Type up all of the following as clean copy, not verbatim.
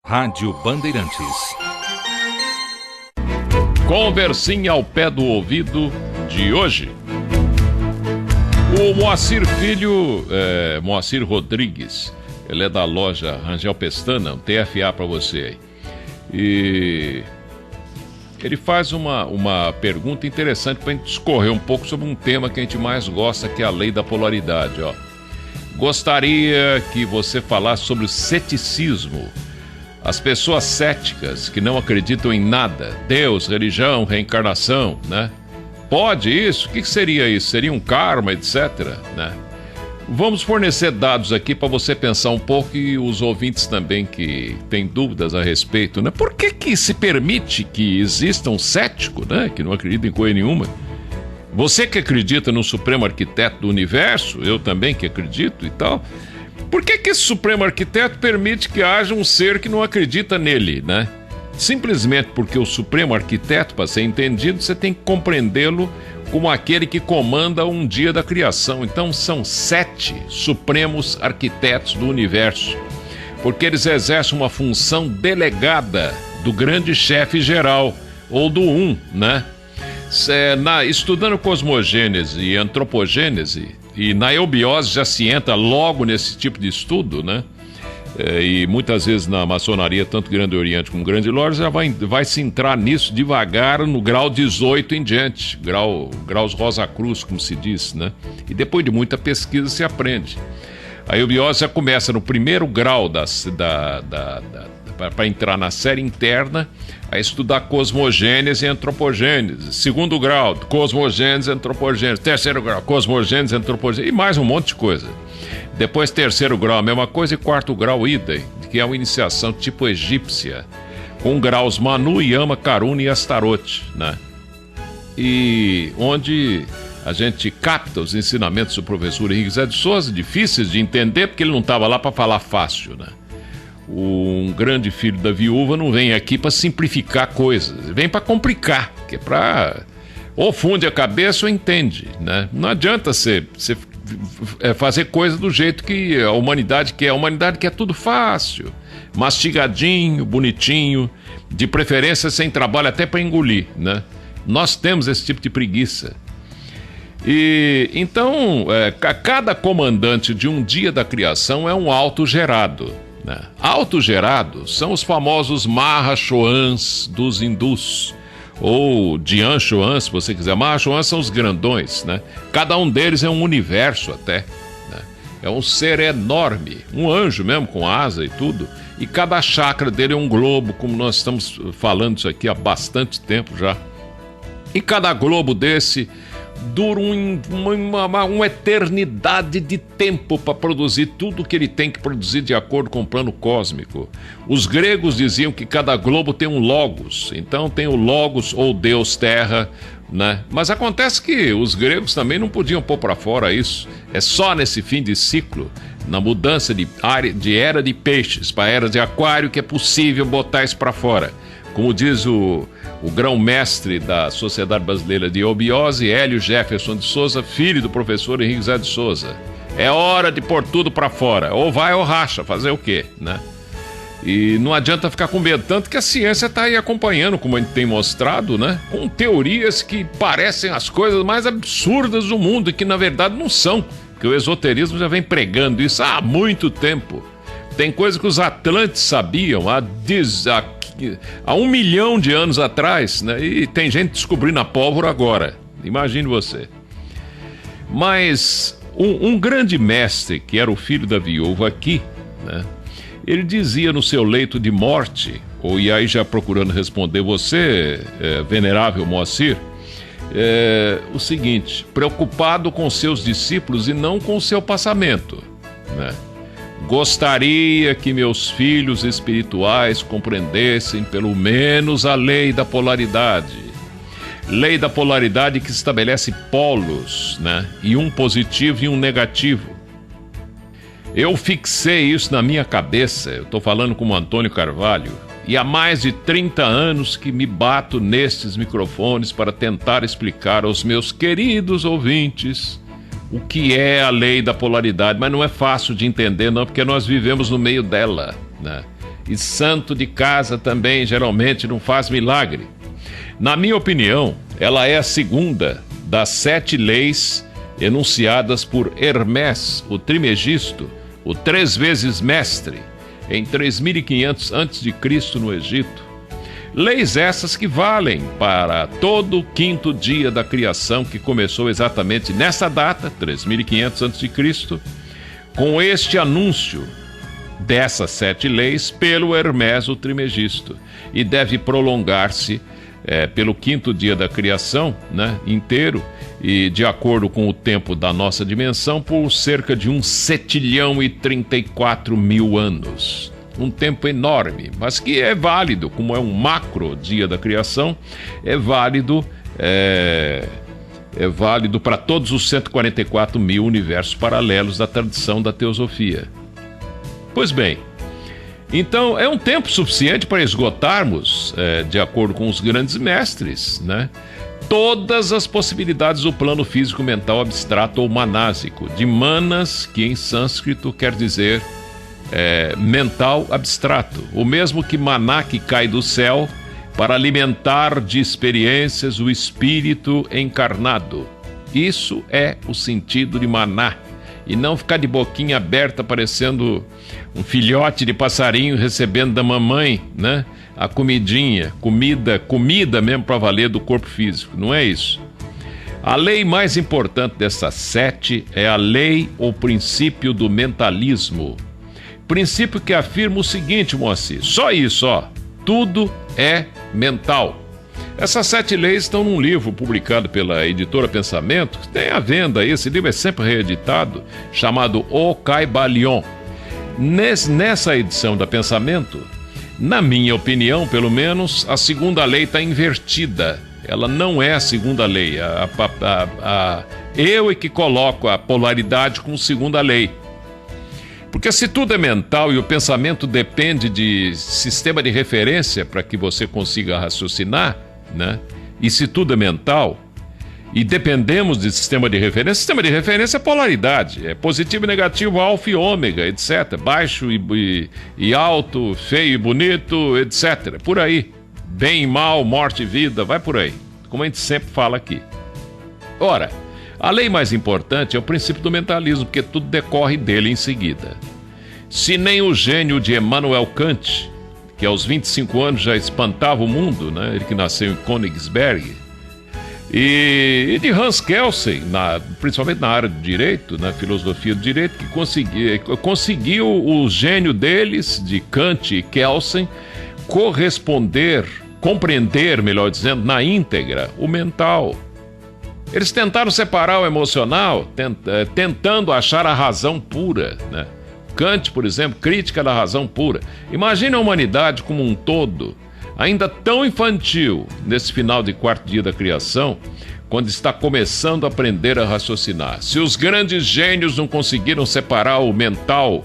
Rádio Bandeirantes. Conversinha ao pé do ouvido de hoje. O Moacir Filho, Moacir Rodrigues, ele é da loja Rangel Pestana, um TFA para você aí. E ele faz uma pergunta interessante para a gente discorrer um pouco sobre um tema que a gente mais gosta, que é a lei da polaridade. Gostaria que você falasse sobre o ceticismo. As pessoas céticas que não acreditam em nada, Deus, religião, reencarnação, né? Pode isso? O que seria isso? Seria um karma, etc, né? Vamos fornecer dados aqui para você pensar um pouco e os ouvintes também que têm dúvidas a respeito, né? Por que se permite que exista um cético, né? Que não acredita em coisa nenhuma? Você que acredita no Supremo Arquiteto do Universo, eu também que acredito e tal... Por que esse Supremo Arquiteto permite que haja um ser que não acredita nele, né? Simplesmente porque o Supremo Arquiteto, para ser entendido, você tem que compreendê-lo como aquele que comanda um dia da criação. Então são 7 Supremos Arquitetos do Universo, porque eles exercem uma função delegada do grande chefe geral, ou do né? Estudando cosmogênese e antropogênese, e na eubiose já se entra logo nesse tipo de estudo, né? E muitas vezes na maçonaria, tanto Grande Oriente como Grande Lorde, já vai se entrar nisso devagar no grau 18 em diante, graus Rosa Cruz, como se diz, né? E depois de muita pesquisa se aprende. A eubiose já começa no primeiro grau para entrar na série interna, a estudar cosmogênese e antropogênese. Segundo grau, cosmogênese e antropogênese. Terceiro grau, cosmogênese e antropogênese. E mais um monte de coisa. Depois, terceiro grau, a mesma coisa. E quarto grau, idem, que é uma iniciação tipo egípcia, com graus Manu, Yama, Karuna e Astarote, né? E onde a gente capta os ensinamentos do professor Henrique Zé de Souza, difíceis de entender, porque ele não estava lá para falar fácil, né? Um grande filho da viúva não vem aqui para simplificar coisas, vem para complicar, que é para ou funde a cabeça ou entende, né? Não adianta você fazer coisa do jeito que a humanidade quer. A humanidade quer tudo fácil, mastigadinho, bonitinho, de preferência sem trabalho até para engolir, né? Nós temos esse tipo de preguiça. E então, cada comandante de um dia da criação é um autogerado, né? Autogerados são os famosos Mahashoans dos hindus, ou Dhyan Shoan, se você quiser. Mahashoan são os grandões, né? Cada um deles é um universo até, né? É um ser enorme, um anjo mesmo, com asa e tudo. E cada chakra dele é um globo, como nós estamos falando isso aqui há bastante tempo já. E cada globo desse dura uma eternidade de tempo para produzir tudo o que ele tem que produzir de acordo com o plano cósmico. Os gregos diziam que cada globo tem um logos, então tem o logos ou Deus Terra, né? Mas acontece que os gregos também não podiam pôr para fora isso. É só nesse fim de ciclo, na mudança de era de peixes para era de aquário, que é possível botar isso para fora. Como diz o grão-mestre da Sociedade Brasileira de Eubiose, Hélio Jefferson de Souza, filho do professor Henrique Zé de Souza. É hora de pôr tudo para fora. Ou vai ou racha, fazer o quê, né? E não adianta ficar com medo, tanto que a ciência está aí acompanhando, como a gente tem mostrado, né? Com teorias que parecem as coisas mais absurdas do mundo e que na verdade não são. Porque o esoterismo já vem pregando isso há muito tempo. Tem coisa que os atlantes sabiam há 1 milhão de anos atrás, né? E tem gente descobrindo a pólvora agora. Imagine você. Mas um grande mestre, que era o filho da viúva aqui, né? Ele dizia no seu leito de morte, e aí já procurando responder você, venerável Moacir, o seguinte: preocupado com seus discípulos e não com o seu passamento, né? Gostaria que meus filhos espirituais compreendessem pelo menos a lei da polaridade. Lei da polaridade que estabelece polos, né? E um positivo e um negativo. Eu fixei isso na minha cabeça, eu estou falando com o Antônio Carvalho, e há mais de 30 anos que me bato nestes microfones para tentar explicar aos meus queridos ouvintes o que é a lei da polaridade, mas não é fácil de entender não, porque nós vivemos no meio dela, né? E santo de casa também geralmente não faz milagre. Na minha opinião, ela é a segunda das 7 leis enunciadas por Hermés, o Trimegisto, o 3 vezes mestre, em 3500 a.C. no Egito. Leis essas que valem para todo o 5º dia da criação, que começou exatamente nessa data, 3500 a.C., com este anúncio dessas 7 leis pelo Hermés, o Trimegisto, e deve prolongar-se pelo 5º dia da criação, né, inteiro, e de acordo com o tempo da nossa dimensão, por cerca de 1.034.000 anos. Um tempo enorme, mas que é válido, como é um macro dia da criação, é válido para todos os 144.000 universos paralelos da tradição da teosofia. Pois bem, então é um tempo suficiente para esgotarmos, de acordo com os grandes mestres, né, todas as possibilidades do plano físico, mental, abstrato ou manásico, de manas, que em sânscrito quer dizer mental abstrato, o mesmo que maná, que cai do céu para alimentar de experiências o espírito encarnado. Isso é o sentido de maná, e não ficar de boquinha aberta parecendo um filhote de passarinho recebendo da mamãe, né, a comidinha, comida mesmo para valer do corpo físico. Não é isso. A lei mais importante dessas 7 é a lei ou princípio do mentalismo. Princípio que afirma o seguinte, Moacir, só isso, ó, tudo é mental. Essas 7 leis estão num livro publicado pela editora Pensamento, que tem à venda aí, esse livro é sempre reeditado, chamado O Caibalion. Nessa edição da Pensamento, na minha opinião, pelo menos, a segunda lei está invertida. Ela não é a segunda lei. Eu é que coloco a polaridade como segunda lei. Porque se tudo é mental e o pensamento depende de sistema de referência para que você consiga raciocinar, né? E se tudo é mental e dependemos de sistema de referência é polaridade, é positivo e negativo, alfa e ômega, etc. Baixo e alto, feio e bonito, etc. Por aí. Bem e mal, morte e vida, vai por aí. Como a gente sempre fala aqui. Ora, a lei mais importante é o princípio do mentalismo, porque tudo decorre dele em seguida. Se nem o gênio de Immanuel Kant, que aos 25 anos já espantava o mundo, né? Ele que nasceu em Königsberg, e de Hans Kelsen, principalmente na área do direito, na filosofia do direito, que conseguiu o gênio deles, de Kant e Kelsen, compreender, melhor dizendo, na íntegra, o mental. Eles tentaram separar o emocional, tentando achar a razão pura, né? Kant, por exemplo, crítica da razão pura. Imagine a humanidade como um todo, ainda tão infantil, nesse final de 4º dia da criação, quando está começando a aprender a raciocinar. Se os grandes gênios não conseguiram separar o mental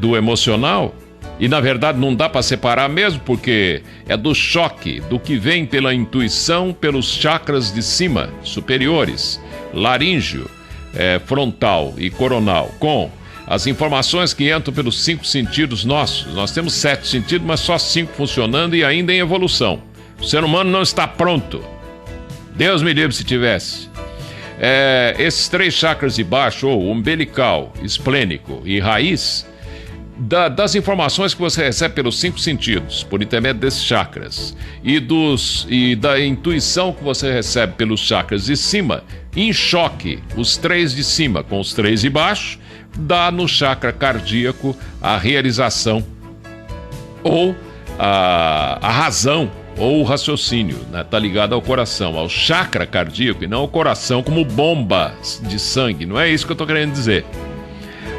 do emocional, e na verdade não dá para separar mesmo, porque é do choque, do que vem pela intuição, pelos chakras de cima, superiores, laríngeo, frontal e coronal, com as informações que entram pelos 5 sentidos nossos. Nós temos 7 sentidos, mas só 5 funcionando e ainda em evolução. O ser humano não está pronto. Deus me livre se tivesse. Esses 3 chakras de baixo, ou umbilical, esplênico e raiz, das informações que você recebe pelos 5 sentidos, por intermédio desses chakras, e da intuição que você recebe pelos chakras de cima, em choque, os 3 de cima com os 3 de baixo, dá no chakra cardíaco a realização, ou a razão, ou o raciocínio, né? Tá ligado ao coração, ao chakra cardíaco, e não ao coração como bomba de sangue. Não é isso que eu tô querendo dizer.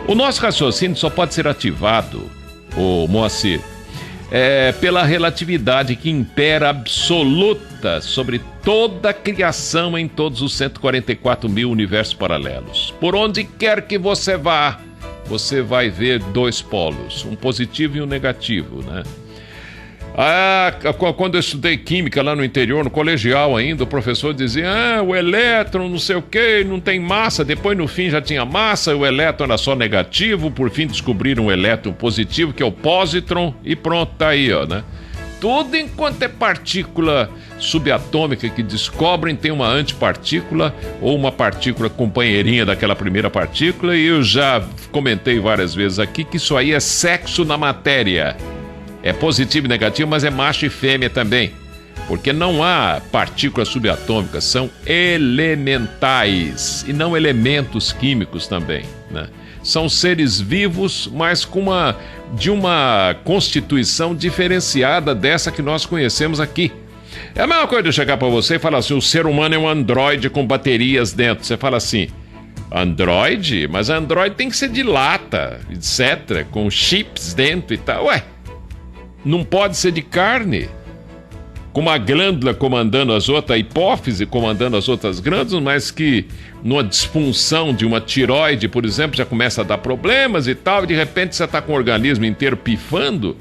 O nosso raciocínio só pode ser ativado, Moacir, pela relatividade que impera absoluta sobre toda a criação em todos os 144.000 universos paralelos. Por onde quer que você vá, você vai ver 2 polos, um positivo e um negativo, né? Quando eu estudei química lá no interior, no colegial ainda, o professor dizia, o elétron não sei o que, não tem massa. Depois no fim já tinha massa, o elétron era só negativo. Por fim descobriram um elétron positivo, que é o pósitron, e pronto, tá aí, ó, né? Tudo enquanto é partícula subatômica que descobrem, tem uma antipartícula ou uma partícula companheirinha daquela primeira partícula. E eu já comentei várias vezes aqui que isso aí é sexo na matéria. É positivo e negativo, mas é macho e fêmea também. Porque não há partículas subatômicas, são elementais e não elementos químicos também, né? São seres vivos, mas de uma constituição diferenciada dessa que nós conhecemos aqui. É a mesma coisa de eu chegar para você e falar assim, o ser humano é um androide com baterias dentro. Você fala assim, androide? Mas androide tem que ser de lata, etc., com chips dentro e tal. Ué, não pode ser de carne, com uma glândula comandando as outras, a hipófise comandando as outras glândulas, mas que numa disfunção de uma tireoide, por exemplo, já começa a dar problemas e tal, e de repente você está com o organismo inteiro pifando,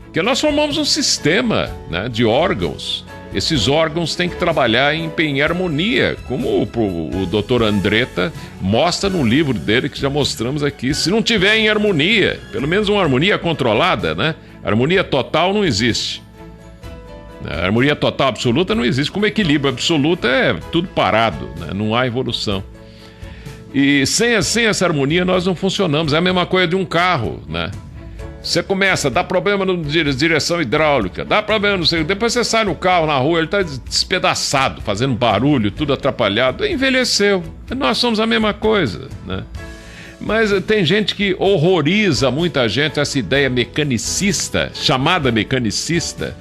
porque nós formamos um sistema, né, de órgãos. Esses órgãos têm que trabalhar em harmonia, como o Dr. Andretta mostra no livro dele, que já mostramos aqui. Se não tiver em harmonia, pelo menos uma harmonia controlada, né? Harmonia total não existe. A harmonia total absoluta não existe. Como equilíbrio absoluto é tudo parado, né? Não há evolução. E sem essa harmonia nós não funcionamos. É a mesma coisa de um carro, né? Você começa, dá problema na direção hidráulica, dá problema no sei. Depois você sai no carro, na rua, ele está despedaçado, fazendo barulho, tudo atrapalhado. Envelheceu. Nós somos a mesma coisa, né? Mas tem gente que horroriza muita gente essa ideia mecanicista, chamada mecanicista,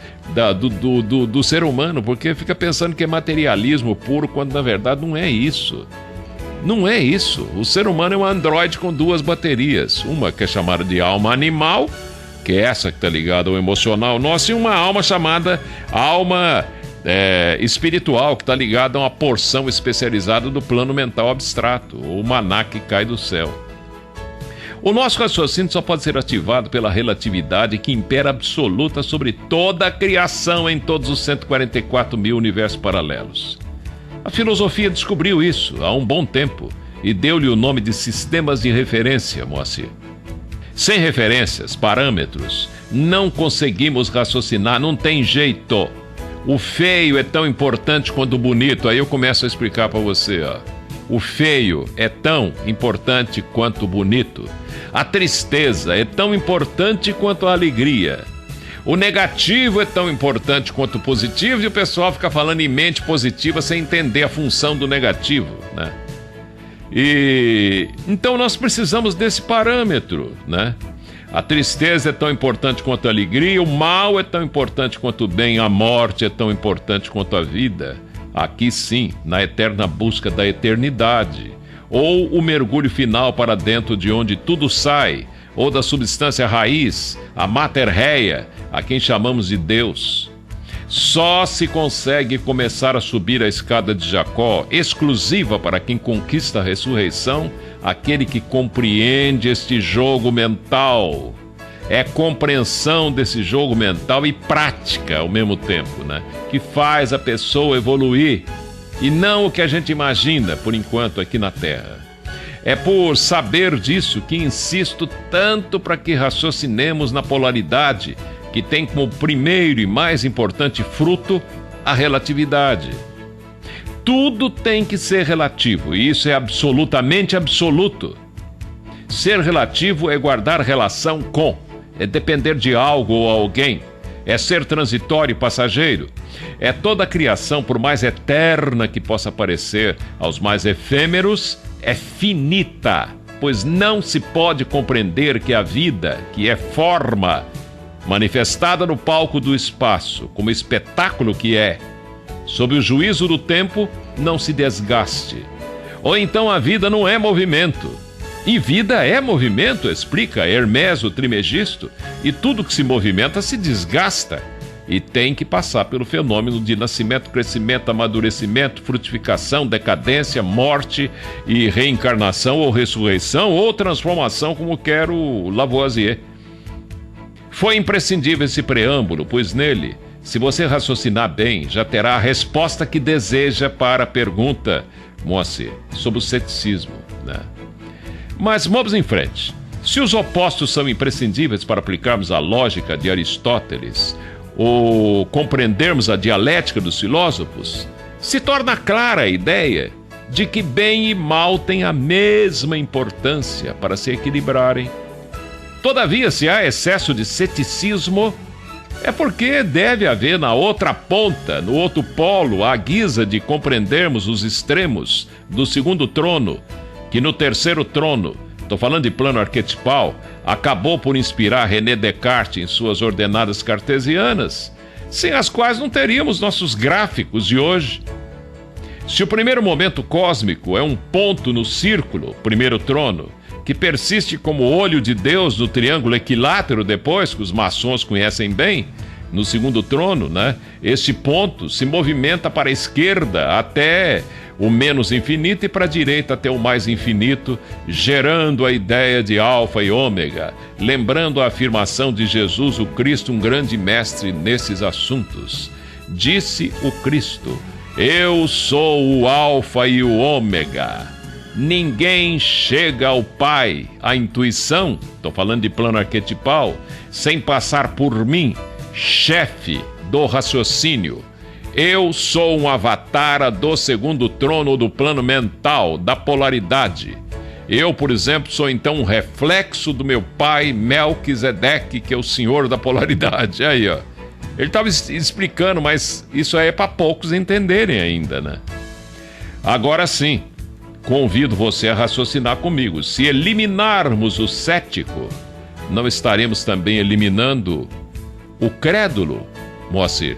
do ser humano, porque fica pensando que é materialismo puro, quando na verdade não é isso. Não é isso. O ser humano é um androide com duas baterias. Uma que é chamada de alma animal, que é essa que está ligada ao emocional nosso, e uma alma chamada alma espiritual, que está ligada a uma porção especializada do plano mental abstrato, o maná que cai do céu. O nosso raciocínio só pode ser ativado pela relatividade que impera absoluta sobre toda a criação em todos os 144 mil universos paralelos. A filosofia descobriu isso há um bom tempo e deu-lhe o nome de sistemas de referência, Moacir. Sem referências, parâmetros, não conseguimos raciocinar, não tem jeito. O feio é tão importante quanto o bonito. Aí eu começo a explicar para você, ó. O feio é tão importante quanto o bonito. A tristeza é tão importante quanto a alegria. O negativo é tão importante quanto o positivo, e o pessoal fica falando em mente positiva sem entender a função do negativo, né? E então nós precisamos desse parâmetro, né? A tristeza é tão importante quanto a alegria, o mal é tão importante quanto o bem, a morte é tão importante quanto a vida. Aqui sim, na eterna busca da eternidade, ou o mergulho final para dentro de onde tudo sai, ou da substância raiz, a mater reia, a quem chamamos de Deus. Só se consegue começar a subir a escada de Jacó, exclusiva para quem conquista a ressurreição, aquele que compreende este jogo mental. É compreensão desse jogo mental e prática ao mesmo tempo, né? Que faz a pessoa evoluir, e não o que a gente imagina, por enquanto, aqui na Terra. É por saber disso que insisto tanto para que raciocinemos na polaridade, que tem como primeiro e mais importante fruto a relatividade. Tudo tem que ser relativo, e isso é absolutamente absoluto. Ser relativo é guardar relação com, é depender de algo ou alguém, é ser transitório e passageiro. É toda a criação, por mais eterna que possa parecer aos mais efêmeros, é finita, pois não se pode compreender que a vida, que é forma, manifestada no palco do espaço, como espetáculo que é, sob o juízo do tempo, não se desgaste. Ou então a vida não é movimento. E vida é movimento, explica Hermes o Trimegisto, e tudo que se movimenta se desgasta e tem que passar pelo fenômeno de nascimento, crescimento, amadurecimento, frutificação, decadência, morte e reencarnação ou ressurreição ou transformação, como quer o Lavoisier. Foi imprescindível esse preâmbulo, pois nele, se você raciocinar bem, já terá a resposta que deseja para a pergunta, Moacir, sobre o ceticismo, né? Mas vamos em frente. Se os opostos são imprescindíveis para aplicarmos a lógica de Aristóteles ou compreendermos a dialética dos filósofos, se torna clara a ideia de que bem e mal têm a mesma importância para se equilibrarem. Todavia, se há excesso de ceticismo, é porque deve haver na outra ponta, no outro polo, à guisa de compreendermos os extremos do segundo trono, que no terceiro trono, estou falando de plano arquetipal, acabou por inspirar René Descartes em suas ordenadas cartesianas, sem as quais não teríamos nossos gráficos de hoje. Se o primeiro momento cósmico é um ponto no círculo, primeiro trono, que persiste como olho de Deus no triângulo equilátero depois, que os maçons conhecem bem, no segundo trono, né? Este ponto se movimenta para a esquerda até o menos infinito e para a direita até o mais infinito, gerando a ideia de alfa e ômega, lembrando a afirmação de Jesus, o Cristo, um grande mestre nesses assuntos. Disse o Cristo: eu sou o alfa e o ômega. Ninguém chega ao Pai, à intuição, estou falando de plano arquetipal, sem passar por mim, chefe do raciocínio. Eu sou um avatar do segundo trono do plano mental, da polaridade. Eu, por exemplo, sou então um reflexo do meu pai Melquisedeque, que é o senhor da polaridade. Aí, ó. Ele estava explicando, mas isso aí é para poucos entenderem ainda, né? Agora sim, convido você a raciocinar comigo. Se eliminarmos o cético, não estaremos também eliminando o crédulo, Moacir?